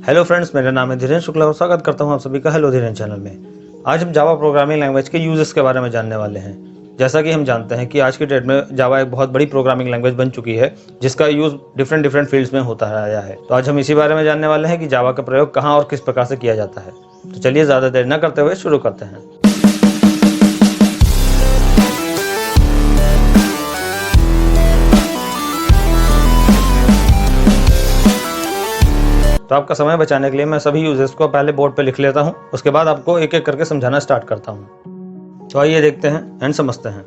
Hello friends, मेरा नाम है धीरेन्द्र शुक्ला और स्वागत करता हूं आप सभी का हेलो धीरेन्द्र चैनल में। आज हम जावा प्रोग्रामिंग लैंग्वेज के यूजेस के बारे में जानने वाले हैं। जैसा कि हम जानते हैं कि आज की डेट में जावा एक बहुत बड़ी प्रोग्रामिंग लैंग्वेज बन चुकी है, जिसका यूज डिफरेंट फील्ड्स में होता आया है। तो आज हम इसी बारे में जानने वाले हैं कि जावा का प्रयोग कहाँ और किस प्रकार से किया जाता है। तो चलिए ज़्यादा देर न करते हुए शुरू करते हैं। तो आपका समय बचाने के लिए मैं सभी यूजर्स को पहले बोर्ड पे लिख लेता हूं, उसके बाद आपको एक एक करके समझाना स्टार्ट करता हूं। तो आइए देखते हैं एंड समझते हैं।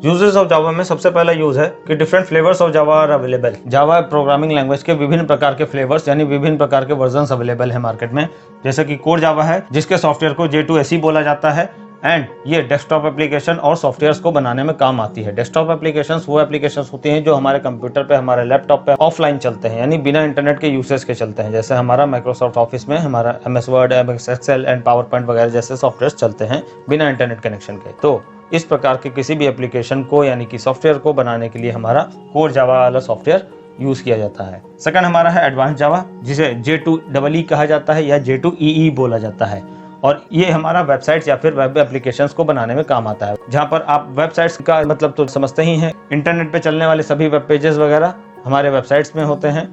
यूजेस ऑफ जावा में सबसे पहला यूज है कि different flavours of Java are available. Java programming language के विभिन्न प्रकार के फ्लेवर्स यानी विभिन्न प्रकार के वर्जन्स अवेलेबल है मार्केट में। जैसे कि कोर जावा है, जिसके सॉफ्टवेयर को J2SE बोला जाता है एंड ये डेस्कटॉप एप्लीकेशन और सॉफ्टवेयर्स को बनाने में काम आती है। डेस्कटॉप एप्लीकेशंस वो एप्लीकेशंस होती हैं जो हमारे कंप्यूटर पे, हमारे लैपटॉप पे ऑफलाइन चलते हैं, यानी बिना इंटरनेट के यूसेज के चलते हैं। जैसे हमारा माइक्रोसॉफ्ट ऑफिस में हमारा MS Word, MS Excel and PowerPoint वगैरह जैसे सॉफ्टवेयर चलते हैं बिना इंटरनेट कनेक्शन के। तो इस प्रकार के किसी भी एप्लीकेशन को यानी कि सॉफ्टवेयर को बनाने के लिए हमारा कोर जावा वाला सॉफ्टवेयर यूज किया जाता है। सेकंड हमारा है एडवांस जावा, जिसे J2EE कहा जाता है या J2EE बोला जाता है। और ये हमारा वेबसाइट्स या फिर वेब एप्लीकेशंस को बनाने में काम आता है, जहाँ पर आप वेबसाइट्स का मतलब तो समझते ही हैं। इंटरनेट पे चलने वाले सभी वेब पेजेस वगैरह हमारे वेबसाइट्स में होते हैं।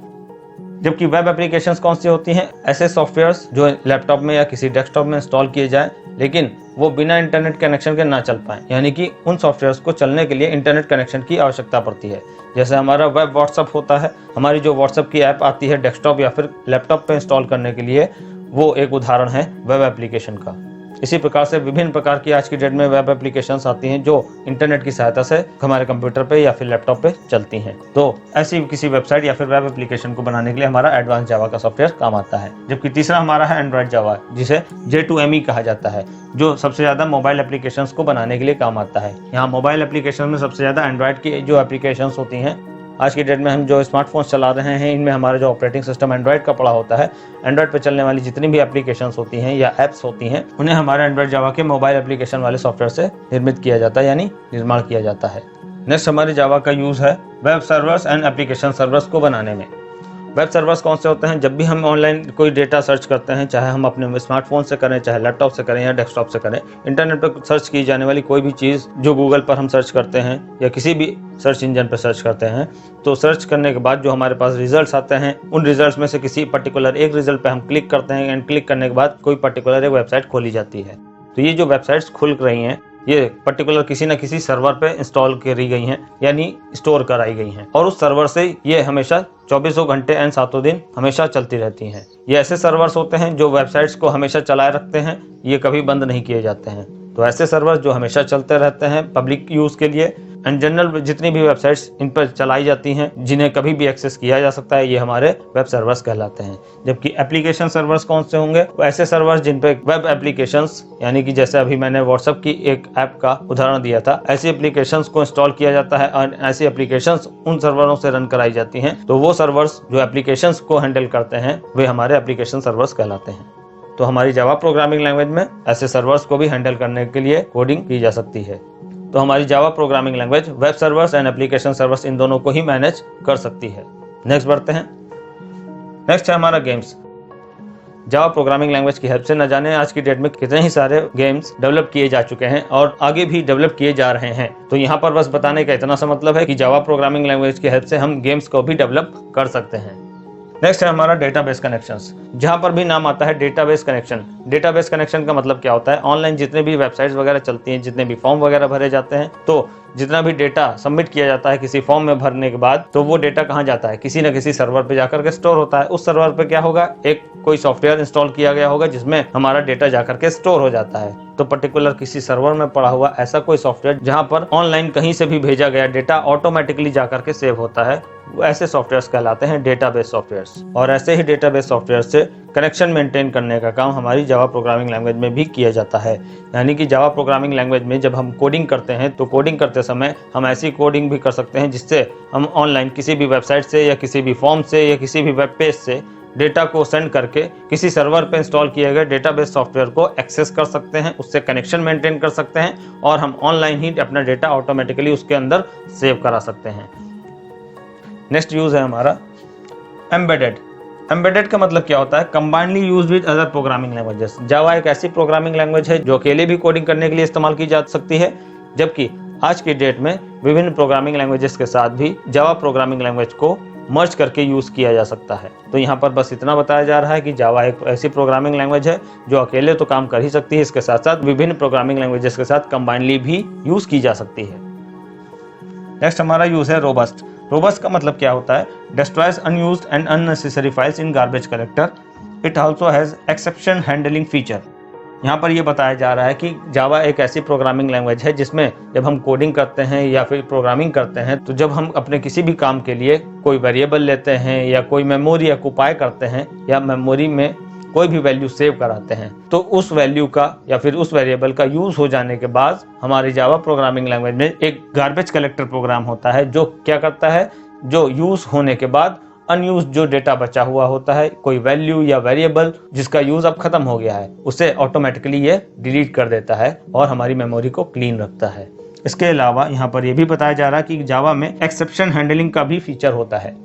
जबकि वेब एप्लीकेशंस कौन सी होती हैं? ऐसे सॉफ्टवेयर्स जो लैपटॉप में या किसी डेस्कटॉप में इंस्टॉल किए जाएं, लेकिन वो बिना इंटरनेट कनेक्शन के ना चल पाएं, यानी कि उन सॉफ्टवेयर्स को चलने के लिए इंटरनेट कनेक्शन की आवश्यकता पड़ती है। जैसे हमारा वेब व्हाट्सअप होता है, हमारी जो व्हाट्सअप की ऐप आती है डेस्कटॉप या फिर लैपटॉप पे इंस्टॉल करने के लिए, वो एक उदाहरण है वेब एप्लीकेशन का। इसी प्रकार से विभिन्न प्रकार की आज की डेट में वेब एप्लीकेशंस आती हैं जो इंटरनेट की सहायता से हमारे कंप्यूटर पे या फिर लैपटॉप पे चलती हैं। तो ऐसी किसी वेबसाइट या फिर वेब एप्लीकेशन को बनाने के लिए हमारा एडवांस जावा का सॉफ्टवेयर काम आता है। जबकि तीसरा हमारा है एंड्रॉइड जावा, जिसे J2ME कहा जाता है, जो सबसे ज्यादा मोबाइल एप्लीकेशंस को बनाने के लिए काम आता है। यहाँ मोबाइल एप्लीकेशन में सबसे ज्यादा एंड्रॉइड की जो एप्लीकेशंस होती हैं, आज की डेट में हम जो स्मार्टफोन्स चला रहे हैं, इनमें हमारा जो ऑपरेटिंग सिस्टम एंड्रॉइड का पड़ा होता है, एंड्रॉइड पे चलने वाली जितनी भी एप्लीकेशंस होती हैं या एप्स होती हैं, उन्हें हमारे एंड्रॉइड जावा के मोबाइल एप्लीकेशन वाले सॉफ्टवेयर से निर्मित किया जाता है, यानी निर्माण किया जाता है। नेक्स्ट हमारे जावा का यूज है web servers and application servers को बनाने में। वेब सर्वर्स कौन से होते हैं? जब भी हम ऑनलाइन कोई डेटा सर्च करते हैं, चाहे हम अपने स्मार्टफोन से करें, चाहे लैपटॉप से करें या डेस्कटॉप से करें, इंटरनेट पर सर्च की जाने वाली कोई भी चीज़ जो गूगल पर हम सर्च करते हैं या किसी भी सर्च इंजन पर सर्च करते हैं, तो सर्च करने के बाद जो हमारे पास रिजल्ट्स आते हैं, उन रिजल्ट्स में से किसी पर्टिकुलर एक रिजल्ट पे हम क्लिक करते हैं एंड क्लिक करने के बाद कोई पर्टिकुलर एक वेबसाइट खोली जाती है। तो ये जो वेबसाइट्स खुल रही हैं, ये पर्टिकुलर किसी न किसी सर्वर पे इंस्टॉल करी गई हैं, यानी स्टोर कराई गई हैं, और उस सर्वर से ये हमेशा 24 घंटे एंड 7 दिन हमेशा चलती रहती हैं। ये ऐसे सर्वर्स होते हैं जो वेबसाइट्स को हमेशा चलाए रखते हैं, ये कभी बंद नहीं किए जाते हैं। तो ऐसे सर्वर्स जो हमेशा चलते रहते हैं पब्लिक यूज के लिए एंड जनरल जितनी भी वेबसाइट्स इन पर चलाई जाती हैं, जिन्हें कभी भी एक्सेस किया जा सकता है, ये हमारे वेब सर्वर्स कहलाते हैं। जबकि एप्लीकेशन सर्वर्स कौन से होंगे? वो ऐसे सर्वर्स जिन पे वेब एप्लीकेशंस, यानी कि जैसे अभी मैंने व्हाट्सएप की एक ऐप का उदाहरण दिया था, ऐसी एप्लीकेशंस को इंस्टॉल किया जाता है और ऐसी एप्लीकेशंस उन सर्वरों से रन कराई जाती हैं। तो वो सर्वर्स जो एप्लीकेशंस को हैंडल करते हैं, वे हमारे एप्लीकेशन सर्वर्स कहलाते हैं। तो हमारी जावा प्रोग्रामिंग लैंग्वेज में ऐसे सर्वर्स को भी हैंडल करने के लिए कोडिंग की जा सकती है। तो हमारी Java programming language web servers and application servers इन दोनों को ही मैनेज कर सकती है। नेक्स्ट बढ़ते हैं। नेक्स्ट है हमारा गेम्स। जावा प्रोग्रामिंग लैंग्वेज की हेल्प से न जाने आज की डेट में कितने ही सारे गेम्स डेवलप किए जा चुके हैं और आगे भी डेवलप किए जा रहे हैं। तो यहाँ पर बस बताने का इतना सा मतलब है कि जावा प्रोग्रामिंग लैंग्वेज की हेल्प से हम गेम्स को भी डेवलप कर सकते हैं। नेक्स्ट है हमारा डेटाबेस कनेक्शंस। जहां पर भी नाम आता है डेटाबेस कनेक्शन। डेटाबेस कनेक्शन का मतलब क्या होता है? ऑनलाइन जितने भी वेबसाइट्स वगैरह चलती हैं, जितने भी फॉर्म वगैरह भरे जाते हैं, तो जितना भी डेटा सबमिट किया जाता है किसी फॉर्म में भरने के बाद, तो वो डेटा कहाँ जाता है? किसी न किसी सर्वर पे जाकर के स्टोर होता है। उस सर्वर पे क्या होगा? एक कोई सॉफ्टवेयर इंस्टॉल किया गया होगा जिसमें हमारा डेटा जाकर के स्टोर हो जाता है। तो पर्टिकुलर किसी सर्वर में पड़ा हुआ ऐसा कोई सॉफ्टवेयर जहां पर ऑनलाइन कहीं से भी भेजा गया डेटा ऑटोमेटिकली जाकर के सेव होता है, वो ऐसे सॉफ्टवेयर्स कहलाते हैं डेटाबेस सॉफ्टवेयर्स। और ऐसे ही डेटाबेस सॉफ्टवेयर से कनेक्शन मेंटेन करने का काम हमारी जावा प्रोग्रामिंग लैंग्वेज में भी किया जाता है। यानी कि जावा प्रोग्रामिंग लैंग्वेज में जब हम कोडिंग करते हैं, तो कोडिंग करते समय हम ऐसी कोडिंग भी कर सकते हैं जिससे हम ऑनलाइन किसी भी वेबसाइट से या किसी भी फॉर्म से या किसी भी वेब पेज से डेटा को सेंड करके किसी सर्वर पे इंस्टॉल किए गए डेटाबेस सॉफ्टवेयर को एक्सेस कर सकते हैं, उससे कनेक्शन मेंटेन कर सकते हैं और हम ऑनलाइन ही अपना डेटा ऑटोमेटिकली उसके अंदर सेव करा सकते हैं। नेक्स्ट यूज है हमारा एम्बेडेड। एम्बेडेड का मतलब क्या होता है? Combinedly used with other programming languages. Java एक ऐसी प्रोग्रामिंग लैंग्वेज है जो अकेले भी कोडिंग करने के लिए इस्तेमाल की जा सकती है, जबकि आज की डेट में विभिन्न प्रोग्रामिंग लैंग्वेजेस के साथ भी जावा प्रोग्रामिंग लैंग्वेज को मर्ज करके यूज किया जा सकता है। तो यहाँ पर बस इतना बताया जा रहा है कि जावा एक ऐसी प्रोग्रामिंग लैंग्वेज है जो अकेले तो काम कर ही सकती है, इसके साथ साथ विभिन्न प्रोग्रामिंग लैंग्वेजेस के साथ कंबाइनली भी यूज की जा सकती है। नेक्स्ट हमारा यूज है रोबस्ट। रोबस्ट का मतलब क्या होता है? Destroys unused and unnecessary files in garbage collector. It also has exception handling feature. यहाँ पर यह बताया जा रहा है कि जावा एक ऐसी प्रोग्रामिंग लैंग्वेज है जिसमें जब हम कोडिंग करते हैं या फिर प्रोग्रामिंग करते हैं, तो जब हम अपने किसी भी काम के लिए कोई वेरिएबल लेते हैं या कोई मेमोरी ऑक्युपाई करते हैं या मेमोरी में कोई भी वैल्यू सेव कराते हैं, तो उस वैल्यू का या फिर उस वेरिएबल का यूज हो जाने के बाद हमारी जावा प्रोग्रामिंग लैंग्वेज में एक गार्बेज कलेक्टर प्रोग्राम होता है जो क्या करता है, जो यूज होने के बाद अनयूज जो डेटा बचा हुआ होता है, कोई वैल्यू या वेरिएबल जिसका यूज अब खत्म हो गया है, उसे ऑटोमेटिकली ये डिलीट कर देता है और हमारी मेमोरी को क्लीन रखता है। इसके अलावा यहाँ पर यह भी बताया जा रहा है कि जावा में एक्सेप्शन हैंडलिंग का भी फीचर होता है।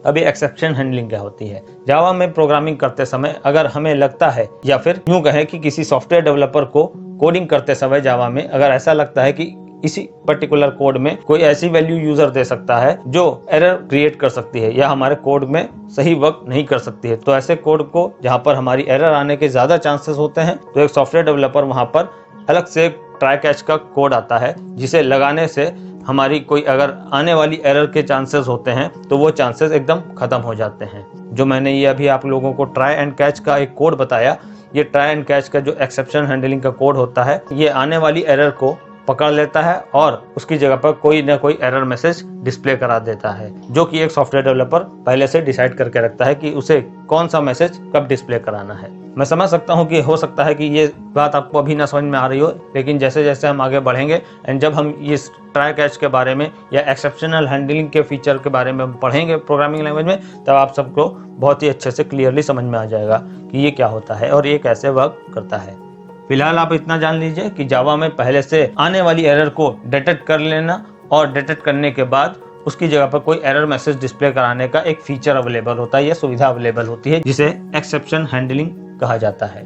अभी एक्सेप्शन हैंडलिंग क्या होती है? जावा में प्रोग्रामिंग करते समय अगर हमें लगता है या फिर यूं कहें कि किसी सॉफ्टवेयर डेवलपर को कोडिंग करते समय जावा में अगर ऐसा लगता है कि इसी पर्टिकुलर कोड में कोई ऐसी वैल्यू यूजर दे सकता है जो एरर क्रिएट कर सकती है या हमारे कोड में सही वर्क नहीं कर सकती है, तो ऐसे कोड को जहां पर हमारी एरर आने के ज्यादा चांसेस होते हैं, तो एक सॉफ्टवेयर डेवलपर वहां पर अलग से ट्राई कैच का कोड आता है जिसे लगाने से हमारी कोई अगर आने वाली एरर के चांसेस होते हैं तो वो चांसेस एकदम खत्म हो जाते हैं। जो मैंने ये अभी आप लोगों को ट्राई एंड कैच का एक कोड बताया, ये ट्राई एंड कैच का जो एक्सेप्शन हैंडलिंग का कोड होता है, ये आने वाली एरर को पकड़ लेता है और उसकी जगह पर कोई ना कोई एरर मैसेज डिस्प्ले करा देता है, जो कि एक सॉफ्टवेयर डेवलपर पहले से डिसाइड करके रखता है कि उसे कौन सा मैसेज कब डिस्प्ले कराना है। मैं समझ सकता हूँ कि हो सकता है कि ये बात आपको अभी ना समझ में आ रही हो, लेकिन जैसे जैसे हम आगे बढ़ेंगे एंड जब हम इस ट्राई कैच के बारे में या एक्सेप्शनल हैंडलिंग के फीचर के बारे में पढ़ेंगे प्रोग्रामिंग लैंग्वेज में, तब आप सबको बहुत ही अच्छे से क्लियरली समझ में आ जाएगा कि ये क्या होता है और ये कैसे वर्क करता है। फिलहाल आप इतना जान लीजिए कि जावा में पहले से आने वाली एरर को डिटेक्ट कर लेना और डिटेक्ट करने के बाद उसकी जगह पर कोई एरर मैसेज डिस्प्ले कराने का एक फीचर अवेलेबल होता है या सुविधा अवेलेबल होती है, जिसे एक्सेप्शन हैंडलिंग कहा जाता है।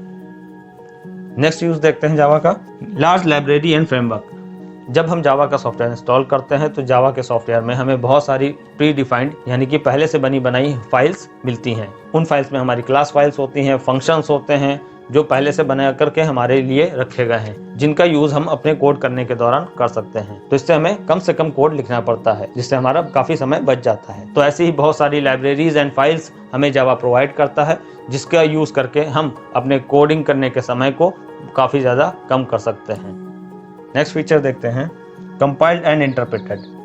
नेक्स्ट यूज देखते हैं जावा का, लार्ज लाइब्रेरी एंड फ्रेमवर्क। जब हम जावा का सॉफ्टवेयर इंस्टॉल करते हैं तो जावा के सॉफ्टवेयर में हमें बहुत सारी प्री डिफाइंड यानी कि पहले से बनी बनाई फाइल्स मिलती हैं। उन फाइल्स में हमारी क्लास फाइल्स होती हैं, फंक्शंस होते हैं जो पहले से बना करके हमारे लिए रखे गए हैं, जिनका यूज हम अपने कोड करने के दौरान कर सकते हैं। तो इससे हमें कम से कम कोड लिखना पड़ता है, जिससे हमारा काफी समय बच जाता है। तो ऐसी ही बहुत सारी लाइब्रेरीज एंड फाइल्स हमें जावा प्रोवाइड करता है, जिसका यूज करके हम अपने कोडिंग करने के समय को काफी ज्यादा कम कर सकते हैं। नेक्स्ट फीचर देखते हैं, compiled and interpreted.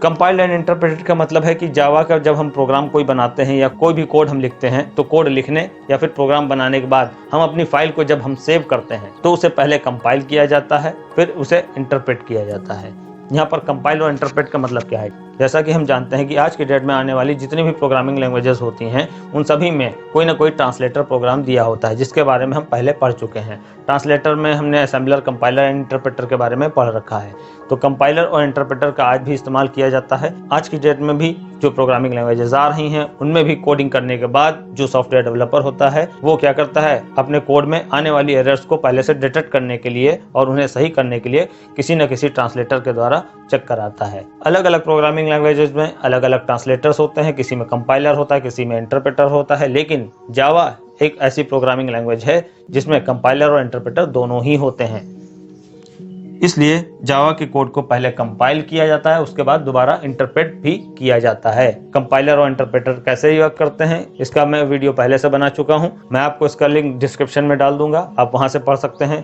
Compiled and interpreted का मतलब है कि जावा का जब हम प्रोग्राम कोई बनाते हैं या कोई भी कोड हम लिखते हैं, तो कोड लिखने या फिर प्रोग्राम बनाने के बाद हम अपनी फाइल को जब हम सेव करते हैं तो उसे पहले कंपाइल किया जाता है, फिर उसे इंटरप्रेट किया जाता है। यहाँ पर कंपाइल और इंटरप्रेट का मतलब क्या है? जैसा कि हम जानते हैं कि आज की डेट में आने वाली जितनी भी प्रोग्रामिंग लैंग्वेजेस होती हैं, उन सभी में कोई ना कोई ट्रांसलेटर प्रोग्राम दिया होता है, जिसके बारे में हम पहले पढ़ चुके हैं। ट्रांसलेटर में हमने असेंबलर, कंपाइलर एंड इंटरप्रेटर के बारे में पढ़ रखा है। तो कंपाइलर और इंटरप्रेटर का आज भी इस्तेमाल किया जाता है। आज की डेट में भी जो प्रोग्रामिंग लैंग्वेजेस आ रही हैं, उनमें भी कोडिंग करने के बाद जो सॉफ्टवेयर डेवलपर होता है वो क्या करता है, अपने कोड में आने वाली एरर्स को पहले से डिटेक्ट करने के लिए और उन्हें सही करने के लिए किसी न किसी ट्रांसलेटर के द्वारा चेक कराता है। अलग अलग प्रोग्रामिंग लैंग्वेजेस में अलग अलग ट्रांसलेटर्स होते हैं, किसी में कंपाइलर होता है, किसी में इंटरप्रेटर होता है, लेकिन जावा एक ऐसी प्रोग्रामिंग लैंग्वेज है जिसमें कंपाइलर और इंटरप्रेटर दोनों ही होते हैं। इसलिए जावा के कोड को पहले कंपाइल किया जाता है, उसके बाद दोबारा इंटरप्रेट भी किया जाता है। कंपाइलर और इंटरप्रेटर कैसे वर्क करते हैं, इसका मैं वीडियो पहले से बना चुका हूं, मैं आपको इसका लिंक डिस्क्रिप्शन में डाल दूंगा, आप वहां से पढ़ सकते हैं।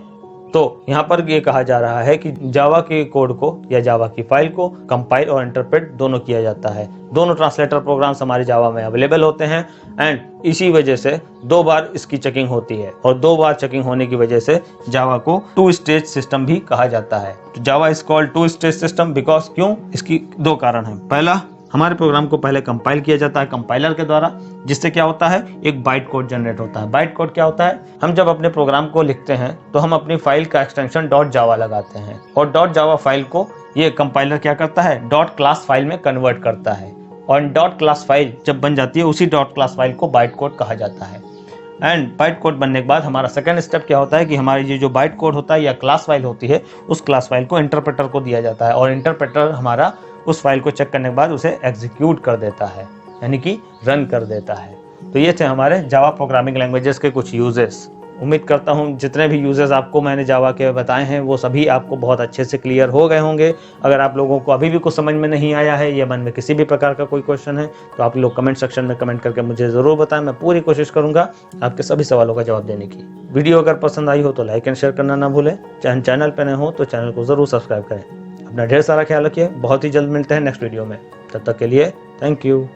तो यहाँ पर ये कहा जा रहा है कि जावा के कोड को या जावा की फाइल को कंपाइल और इंटरप्रेट दोनों किया जाता है। दोनों ट्रांसलेटर प्रोग्राम्स हमारे जावा में अवेलेबल होते हैं एंड इसी वजह से 2 बार इसकी चेकिंग होती है और 2 बार चेकिंग होने की वजह से जावा को 2 स्टेज सिस्टम भी कहा जाता है। तो Java is called 2 stage system because क्यों, इसकी 2 कारण है। पहला, हमारे प्रोग्राम को पहले कंपाइल किया जाता है कंपाइलर के द्वारा, जिससे क्या होता है, एक बाइट कोड जनरेट होता है। बाइट कोड क्या होता है, हम जब अपने प्रोग्राम को लिखते हैं तो हम अपनी फाइल का एक्सटेंशन .java लगाते हैं और .java फाइल को ये कंपाइलर क्या करता है, .class फाइल में कन्वर्ट करता है और डॉट क्लास फाइल जब बन जाती है उसी डॉट क्लास फाइल को बाइट कोड कहा जाता है। एंड बाइट कोड बनने के बाद हमारा सेकंड स्टेप क्या होता है कि हमारी ये जो बाइट कोड होता है या क्लास फाइल होती है उस क्लास फाइल को इंटरप्रेटर को दिया जाता है और इंटरप्रेटर हमारा उस फाइल को चेक करने के बाद उसे एग्जीक्यूट कर देता है, यानी कि रन कर देता है। तो ये थे हमारे जावा प्रोग्रामिंग लैंग्वेजेस के कुछ यूजेस। उम्मीद करता हूँ जितने भी यूजेस आपको मैंने जावा के बताए हैं वो सभी आपको बहुत अच्छे से क्लियर हो गए होंगे। अगर आप लोगों को अभी भी कुछ समझ में नहीं आया है या मन में किसी भी प्रकार का कोई क्वेश्चन है तो आप लोग कमेंट सेक्शन में कमेंट करके मुझे ज़रूर बताएं। मैं पूरी कोशिश करूँगा आपके सभी सवालों का जवाब देने की। वीडियो अगर पसंद आई हो तो लाइक एंड शेयर करना ना भूलें। चैनल पर नए हो तो चैनल को ज़रूर सब्सक्राइब करें। अपना ढेर सारा ख्याल रखिए। बहुत ही जल्द मिलते हैं नेक्स्ट वीडियो में। तब तक के लिए थैंक यू।